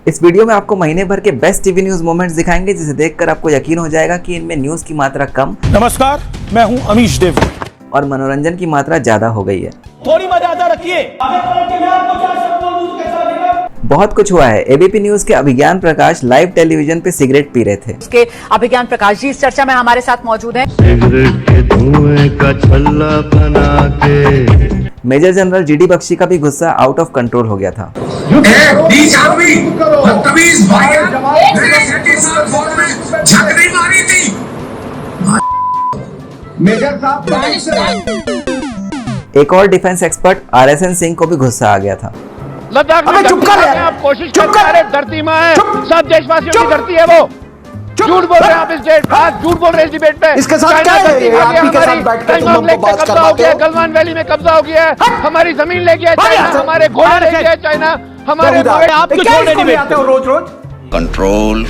इस वीडियो में आपको महीने भर के बेस्ट टीवी न्यूज मोमेंट्स दिखाएंगे, जिसे देखकर आपको यकीन हो जाएगा कि इनमें न्यूज की मात्रा कम। नमस्कार, मैं हूं अमीश देव और मनोरंजन की मात्रा ज्यादा हो गई है। थोड़ी मर्यादा रखिए। बहुत कुछ हुआ है। एबीपी न्यूज के अभिज्ञान प्रकाश लाइव टेलीविजन पे सिगरेट पी रहे थे। उसके अभिज्ञान प्रकाश जी इस चर्चा में हमारे साथ मौजूद हैं। सिगरेट के धुएं का छल्ला बना के मेजर जनरल जीडी बख्शी का भी गुस्सा आउट ऑफ कंट्रोल हो गया था। एक और डिफेंस एक्सपर्ट आरएसएन सिंह को भी गुस्सा आ गया था। लद्दाख में चुप कर आप कोशिश कर रहे, धरती मां है, सब देशवासियों की धरती है। वो झूठ बोल रहे हैं आप इस डेट पर, झूठ बोल रहे हैं इस डिबेट पे। इसके साथ क्या है? आदमी के साथ बैठ के तुम लोग को बात करवाते हो। गलवान वैली में कब्जा हो गया है, हमारी जमीन ले गया चाइना, हमारे घोड़े ले गया चाइना, हमारे आप क्यों छोड़ने नहीं आते हो रोज कंट्रोल।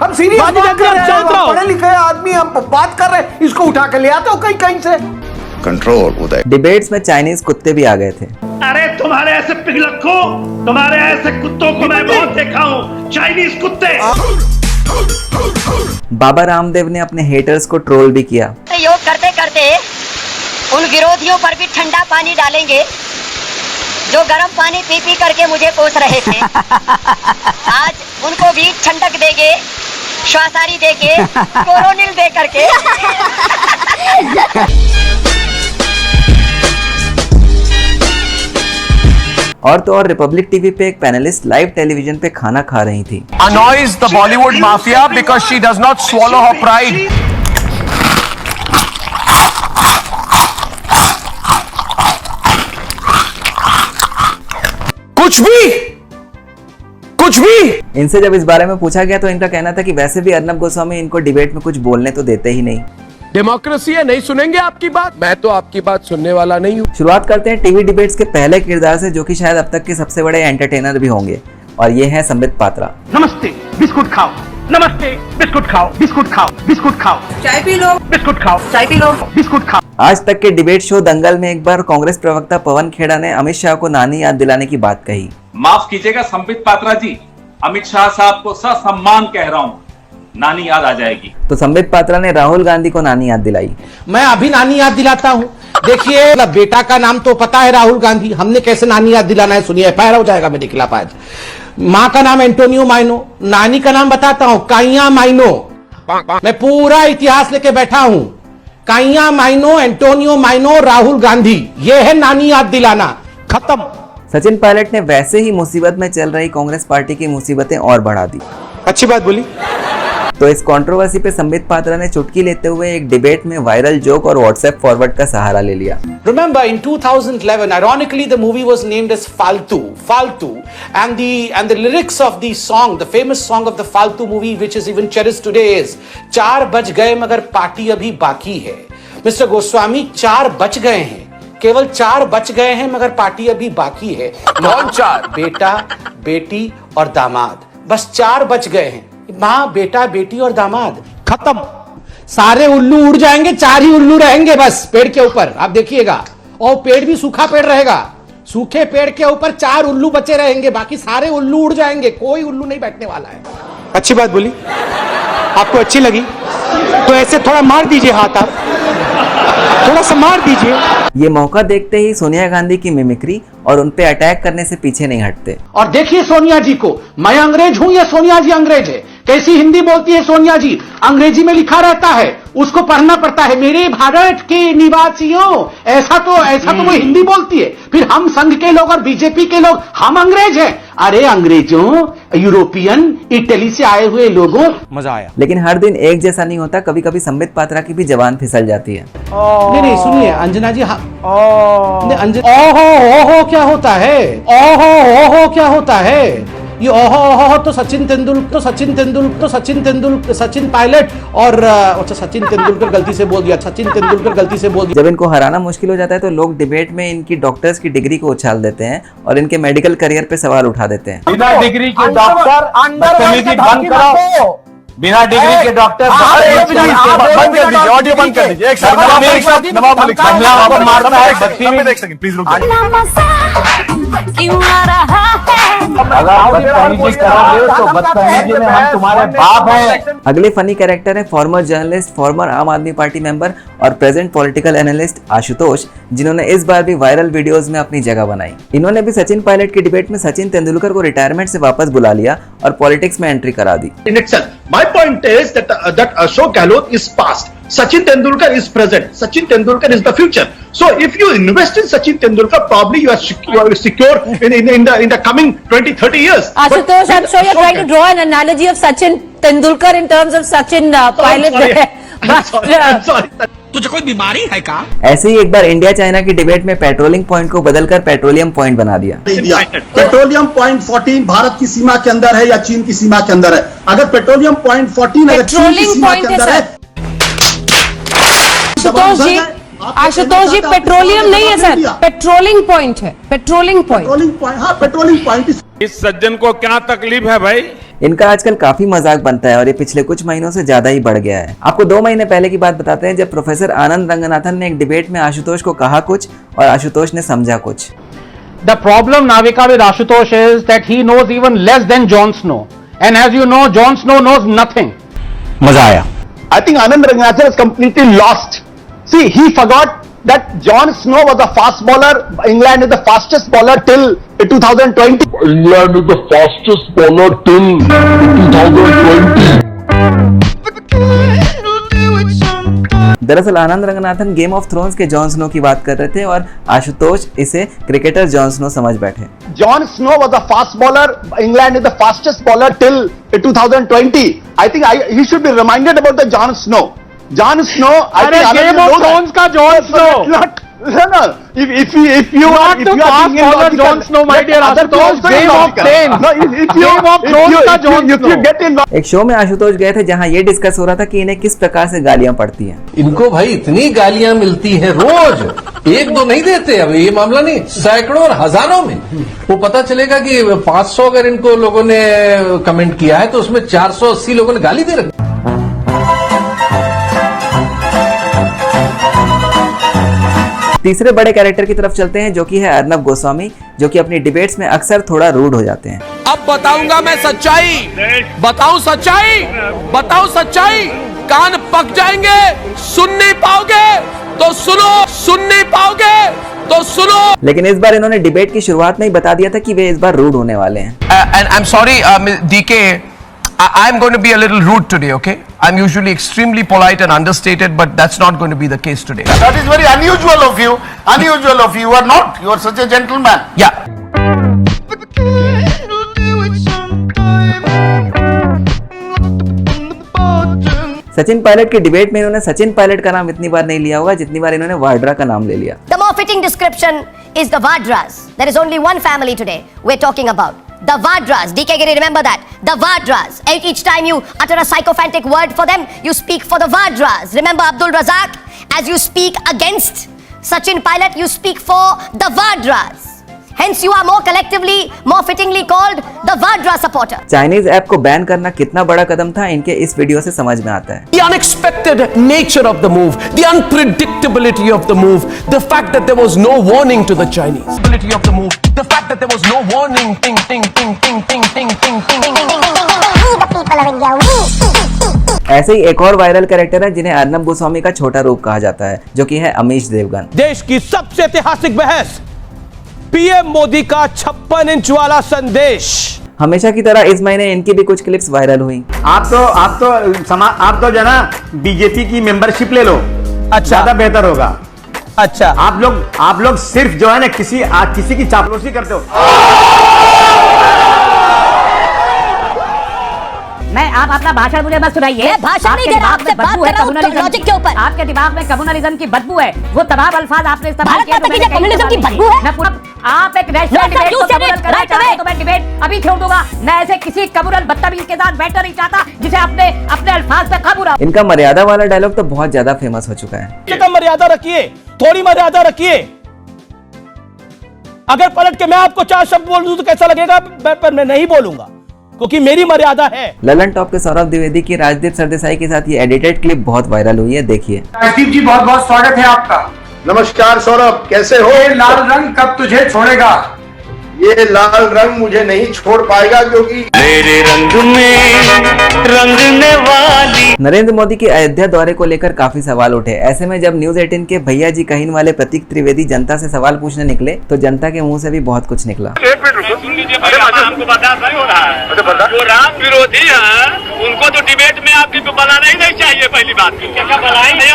हम सीरियस बात कर रहे हैं, पढ़े लिखे आदमी, हम बात कर रहे हैं, इसको उठा के ले आते हो कहीं से। कंट्रोल उदय। डिबेट्स में चाइनीज कुत्ते भी आ गए थे। अरे तुम्हारे ऐसे पिघलक्को, तुम्हारे ऐसे कुत्तों को मैं बहुत देखा हूँ, चाइनीज कुत्ते। बाबा रामदेव ने अपने हेटर्स को ट्रोल भी किया। योग करते करते उन विरोधियों पर भी ठंडा पानी डालेंगे जो गर्म पानी पी पी करके मुझे कोस रहे थे। आज उनको भी ठंडक देंगे, श्वासारी देके, कोरोनिल दे करके। और तो और रिपब्लिक टीवी पे एक पैनलिस्ट लाइव टेलीविजन पे खाना खा रही थी। annoys the Bollywood mafia because she does not swallow her pride. कुछ भी इनसे जब इस बारे में पूछा गया तो इनका कहना था कि वैसे भी अर्नब गोस्वामी इनको डिबेट में कुछ बोलने तो देते ही नहीं। डेमोक्रेसी है, नहीं सुनेंगे आपकी बात, मैं तो आपकी बात सुनने वाला नहीं हूँ। शुरुआत करते हैं टीवी डिबेट्स के पहले किरदार से, जो कि शायद अब तक के सबसे बड़े एंटरटेनर भी होंगे, और ये है संबित पात्रा। नमस्ते, बिस्कुट खाओ। नमस्ते, बिस्कुट खाओ, बिस्कुट खाओ, बिस्कुट खाओ, चाय पी लो, बिस्कुट खाओ, चाय पी लो, बिस्कुट खाओ। आज तक के डिबेट शो दंगल में एक बार कांग्रेस प्रवक्ता पवन खेड़ा ने अमित शाह को नानी याद दिलाने की बात कही। माफ कीजिएगा संबित पात्रा जी, अमित शाह साहब को ससम्मान कह रहा हूँ, नानी याद आ जाएगी। तो संबित पात्रा ने राहुल गांधी को नानी याद दिलाई। मैं अभी नानी याद दिलाता हूँ। देखिए, बेटा का नाम तो पता है राहुल गांधी, हमने कैसे नानी याद दिलाना है सुनिए, एफआईआर हो जाएगा मेरे खिलाफ आज। माँ का नाम एंटोनियो माइनो, नानी का नाम बताता हूँ, काइया माइनो। मैं पूरा इतिहास लेके बैठा हूँ। काइया माइनो, एंटोनियो माइनो, राहुल गांधी, ये है नानी याद दिलाना। खत्म। सचिन पायलट ने वैसे ही मुसीबत में चल रही कांग्रेस पार्टी की मुसीबतें और बढ़ा दी। अच्छी बात बोली। तो इस कंट्रोवर्सी पे संबित पात्रा ने चुटकी लेते हुए एक डिबेट में वायरल जोक और व्हाट्सएप फॉरवर्ड का सहारा ले लिया। Remember, in 2011, ironically, the movie was named as Faltu, and the lyrics of the song, the famous song of the Faltu movie, which is even cherished today, is 4 बज गए मगर party अभी बाकी है। Mister Goswami, 4 बच गए हैं, केवल 4 बच गए हैं मगर पार्टी अभी बाकी है। कौन 4? बेटा, बेटी और दामाद, बस 4 बच गए हैं। माँ, बेटा, बेटी और दामाद, खत्म। सारे उल्लू उड़ जाएंगे, 4 ही उल्लू रहेंगे बस पेड़ के ऊपर, आप देखिएगा। और पेड़ भी सूखा पेड़ रहेगा, सूखे पेड़ के ऊपर 4 उल्लू बचे रहेंगे, बाकी सारे उल्लू उड़ जाएंगे, कोई उल्लू नहीं बैठने वाला है। अच्छी बात बोली, आपको अच्छी लगी तो ऐसे थोड़ा मार दीजिए हाथ, आप थोड़ा सा मार दीजिए। ये मौका देखते ही सोनिया गांधी की मिमिक्री और उनपे अटैक करने से पीछे नहीं हटते। और देखिए सोनिया जी को, मैं अंग्रेज हूं या सोनिया जी अंग्रेज है? कैसी हिंदी बोलती है सोनिया जी, अंग्रेजी में लिखा रहता है, उसको पढ़ना पड़ता है। मेरे भारत के निवासियों, ऐसा तो वो हिंदी बोलती है। फिर हम संघ के लोग और बीजेपी के लोग, हम अंग्रेज हैं। अरे अंग्रेजों, यूरोपियन, इटली से आए हुए लोगों। मजा आया। लेकिन हर दिन एक जैसा नहीं होता, कभी कभी संबित पात्रा की भी जबान फिसल जाती है। नहीं सुनिए अंजना जी, ओहो क्या होता है? ओहो क्या होता है? ये ओहो तो सचिन पायलट और सचिन तेंदुलकर गलती से बोल दिया। जब इनको हराना मुश्किल हो जाता है तो लोग डिबेट में इनकी डॉक्टर्स की डिग्री को उछाल देते हैं और इनके मेडिकल करियर पे सवाल उठा देते हैं। बिना डिग्री के डॉक्टर, बिना डिग्री के डॉक्टर ऑडियो बंद कर दीजिए। एक सेकंड नवाब मलिक महिलाओं को मारना है बदतमीजी। एक सेकंड प्लीज रुक जाइए। अगर आप बदतमीजी करोगे तो बदतमीजी में हम तुम्हारे बाप हैं। अगले फनी कैरेक्टर है फॉर्मर जर्नलिस्ट, फॉर्मर आम आदमी पार्टी मेंबर और प्रेजेंट पॉलिटिकल एनालिस्ट आशुतोष, जिन्होंने इस बार भी वायरल वीडियोस में अपनी जगह बनाई। इन्होंने भी सचिन पायलट की डिबेट में सचिन तेंदुलकर को रिटायरमेंट से वापस बुला लिया और पॉलिटिक्स में एंट्री करा दी। In itself, my point is that Ashok Gehlot is past. Sachin Tendulkar is present. Sachin Tendulkar is the future. So if you invest in Sachin Tendulkar, probably you are secure in the coming 20-30 years. Ashutosh, I'm sure you're trying to draw an analogy of Sachin Tendulkar in terms of Sachin Pilot. I'm sorry. तुझे कोई बीमारी है का? ऐसे ही एक बार India China की debate में patrolling point को बदलकर पेट्रोलियम पॉइंट बना दिया। पेट्रोलियम पॉइंट 14 भारत की सीमा के अंदर है या चीन की सीमा के अंदर है? अगर पेट्रोलियम पॉइंट 14 अगर चीन की सीमा के अंदर है, आशुतोष जी पेट्रोलियम नहीं है सर, पेट्रोलिंग पॉइंट है। पेट्रोलिंग पॉइंट, हाँ पेट्रोलिंग पॉइंट। इस सज्जन को क्या तकलीफ है भाई? इनका आजकल काफी मजाक बनता है और ये पिछले कुछ महीनों से ज्यादा ही बढ़ गया है। आपको 2 महीने पहले की बात बताते हैं, जब प्रोफेसर आनंद रंगनाथन ने एक डिबेट में आशुतोष को कहा कुछ और आशुतोष ने समझा कुछ। The problem, Navika, with Ashutosh is that he knows even less than Jon Snow, and as you know, Jon Snow knows nothing. मजा आया। I think Anand Ranganathan is completely lost. See, he forgot that Jon Snow was a fast bowler. England is the fastest bowler till 2020. England is the fastest bowler till 2020. दरअसल आनंद Ranganathan game of thrones के Jon Snow की बात कर रहे थे और आशुतोष इसे cricketer Jon Snow समझ बैठे। Jon Snow was a fast bowler. England is the fastest bowler till 2020. I think he should be reminded about the Jon Snow. Jon Snow. I think Game of Thrones का Jon Snow. No. If you Not the fast bowler Jon Snow, my dear Ashutosh. Game of Thrones. No, Game of Thrones का Jon Snow. You get in. एक show में आशुतोष गए थे जहां ये discuss हो रहा था कि इन्हें किस प्रकार से गालियां पड़ती हैं। इनको भाई इतनी गालियां मिलती हैं रोज, 1-2 नहीं देते। अब ये मामला नहीं, सैकड़ों और हजारों में। वो पता चलेगा कि 500 अगर इनको लोगों ने कमेंट किया है तो उसमें 480 लोगों ने गाली दे रखी। तीसरे बड़े कैरेक्टर की तरफ चलते हैं, जो कि है अर्नब गोस्वामी, जो कि अपनी डिबेट्स में अक्सर थोड़ा रूड हो जाते हैं। अब बताऊंगा मैं सच्चाई, बताऊं सच्चाई, बताऊं सच्चाई। कान पक जाएंगे, सुन नहीं पाओगे तो सुनो, सुन नहीं पाओगे तो सुनो। लेकिन इस बार इन्होंने डिबेट की शुरुआत में ही बता दिया था कि वे इस बार रूड होने वाले हैं। And I'm sorry, DK, I'm going to be a little rude today, okay? I'm usually extremely polite and understated, but that's not going to be the case today. That is very unusual of you. Unusual of you. You are not. You are such a gentleman. Yeah. Sachin Pilot की debate में इन्होंने सचिन पायलट का नाम इतनी बार नहीं लिया होगा जितनी बार इन्होंने वाड्रा का नाम ले लिया। The more fitting description is the Vadras. There is only one family today we're talking about. The Vadras. DK Giri, remember that. The Vadras. Each time you utter a sycophantic word for them, you speak for the Vadras. Remember Abdul Razak? As you speak against Sachin Pilot, you speak for the Vadras. Hence you are more collectively, more fittingly called the Vadra supporter. Chinese app को ban करना कितना बड़ा कदम था, इनके इस video से समझ में आता है। The unexpected nature of the move, the unpredictability of the move, the fact that there was no warning to the Chinese. Of the move, the fact that there was no warning. Ting, ting, ting, ting, ting, ting, ting, ting. ऐसे ही एक और viral character है जिन्हें अर्नब गोस्वामी का छोटा रूप कहा जाता है, जो कि है अमीश देवगन। देश की सबसे ऐतिहासिक बहस, पीएम मोदी का 56 इंच वाला संदेश। हमेशा की तरह इस महीने इनकी भी कुछ क्लिप्स वायरल हुई। आप तो जना बीजेपी की मेंबरशिप ले लो। अच्छा, ज्यादा बेहतर होगा। अच्छा, आप लोग सिर्फ जो है ना किसी की चापलूसी करते हो। मैं आप अपना भाषण मुझे मत सुनाइए। भाषण नहीं दे रहा, आपसे बात कर रहा हूं लॉजिक के ऊपर। आपके दिमाग में कम्युनलिज्म की बदबू है। वो तमाम अल्फाज आपने इस्तेमाल किए। कम्युनिज्म की बदबू है। मैं पूरा आप एक नेशनल डिबेट को कम्युनल करना चाहते हैं तो मैं डिबेट अभी छोड़ दूंगा। मैं ऐसे किसी कम्युनल बदतमीज के साथ बैठना नहीं चाहता जिसे अपने अल्फाज पे काबू रखो। इनका मर्यादा वाला डायलॉग तो बहुत ज्यादा फेमस हो चुका है। मर्यादा रखिए, थोड़ी मर्यादा रखिए। अगर पलट के मैं आपको 4 शब्द बोल दूं तो कैसा लगेगा? पर मैं नहीं बोलूंगा। क्योंकि मेरी मर्यादा है। ललन टॉप के सौरभ द्विवेदी की राजदीप सरदेसाई के साथ ये एडिटेड क्लिप बहुत वायरल हुई है, देखिए। राजदीप जी बहुत बहुत स्वागत है आपका। नमस्कार सौरभ, कैसे हो? ये लाल रंग कब तुझे छोड़ेगा? ये लाल रंग मुझे नहीं छोड़ पाएगा, क्योंकि मेरे रंग में रंगने वाली। नरेंद्र मोदी के अयोध्या दौरे को लेकर काफी सवाल उठे। ऐसे में जब न्यूज 18 के भैया जी कहीन वाले प्रतीक त्रिवेदी जनता से सवाल पूछने निकले तो जनता के मुंह से भी बहुत कुछ निकला। हमको बता नहीं हो रहा है। जो राम विरोधी है उनको तो डिबेट में आपकी बुलाना ही नहीं चाहिए। पहली बात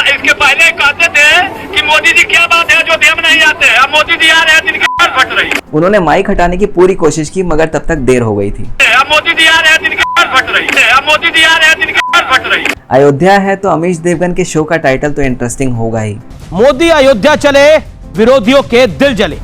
इसके पहले कहते थे कि मोदी जी क्या बात है, अयोध्या में नहीं आते। अब मोदी जी आ रहे हैं, जिनकी फट रही। उन्होंने माइक हटाने की पूरी कोशिश की मगर तब तक देर हो गई थी। अब मोदी जी आ रहे हैं, जिनकी फट रही। अब मोदी जी आ रहे हैं, जिनकी फट रही। अयोध्या है तो अमीश देवगन के शो का टाइटल तो इंटरेस्टिंग होगा ही। मोदी अयोध्या चले, विरोधियों के दिल जले।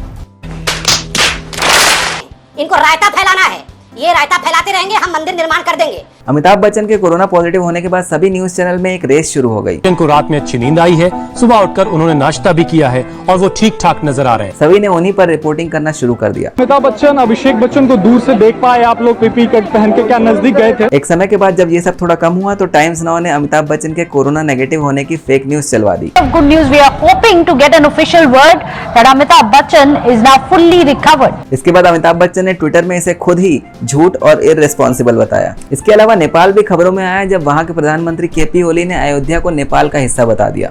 इनको रायता फैलाना है, ये रायता फैलाते रहेंगे, हम मंदिर निर्माण कर देंगे। अमिताभ बच्चन के कोरोना पॉजिटिव होने के बाद सभी न्यूज चैनल में एक रेस शुरू हो गई। इनको रात में अच्छी नींद आई है, सुबह उठकर उन्होंने नाश्ता भी किया है और वो ठीक ठाक नजर आ रहे हैं। सभी ने उन्हीं पर रिपोर्टिंग करना शुरू कर दिया। अमिताभ बच्चन अभिषेक बच्चन को दूर से देख पाए आप लोग, पीपी किट पहन के क्या नजदीक गए थे? एक समय के बाद जब ये सब थोड़ा कम हुआ तो टाइम्स नाउ ने अमिताभ बच्चन के कोरोना नेगेटिव होने की फेक न्यूज चलवा दी। Good news, we are hoping to get an official word that Amitabh Bachchan is now fully recovered. इसके बाद अमिताभ बच्चन ने ट्विटर में इसे खुद ही झूठ और इररेस्पॉन्सिबल बताया। इसके अलावा नेपाल भी खबरों में आया जब वहां के प्रधानमंत्री केपी ओली ने अयोध्या को नेपाल का हिस्सा बता दिया।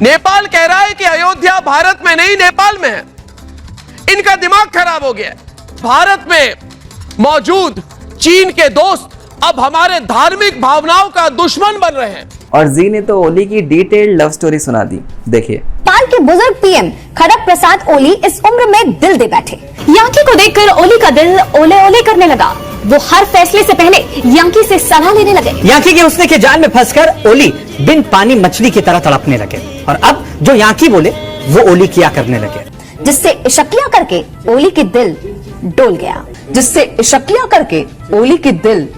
नेपाल कह रहा है कि अयोध्या भारत में नहीं नेपाल में है। इनका दिमाग खराब हो गया है। भारत में मौजूद चीन के दोस्त अब हमारे धार्मिक भावनाओं का दुश्मन बन रहे हैं। और जी ने तो ओली की डिटेल्ड लव स्टोरी सुना दी, देखिए। नेपाल के बुजुर्ग पीएम खड़ग प्रसाद ओली इस उम्र में दिल दे बैठे। यांकी को देखकर ओली का दिल ओले ओले करने लगा। वो हर फैसले से पहले यांकी से सलाह लेने लगे। यांकी के उसने के जाल में फंसकर ओली बिन पानी मछली की तरह तड़पने लगे और अब जो यांकी बोले वो ओली किया करने लगे, जिससे इशकिया करके ओली की दिल डोल गया। जिससे इशकिया करके ओली की दिल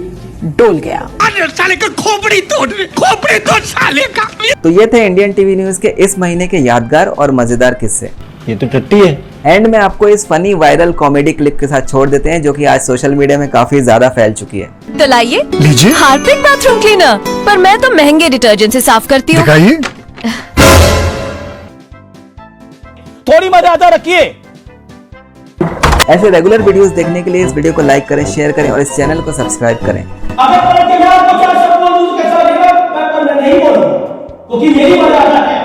डोल गया। साले का खोपड़ी तोड़ साले का। तो ये थे इंडियन टीवी न्यूज के इस महीने के यादगार और मजेदार किस्से। ये तो टट्टी है। एंड में आपको इस फनी वायरल कॉमेडी क्लिप के साथ छोड़ देते हैं जो कि आज सोशल मीडिया में काफी ज्यादा फैल चुकी है। तो लाइए लीजिए हार्पिक बाथरूम क्लीनर, पर मैं तो महंगे डिटर्जेंट से साफ करती हूँ। थोड़ी मर्यादा रखिए। ऐसे रेगुलर वीडियोस देखने के लिए इस वीडियो को लाइक करें, शेयर करें और इस चैनल को सब्सक्राइब करें। अगर नहीं बोलूं क्योंकि मेरी मर्यादा है।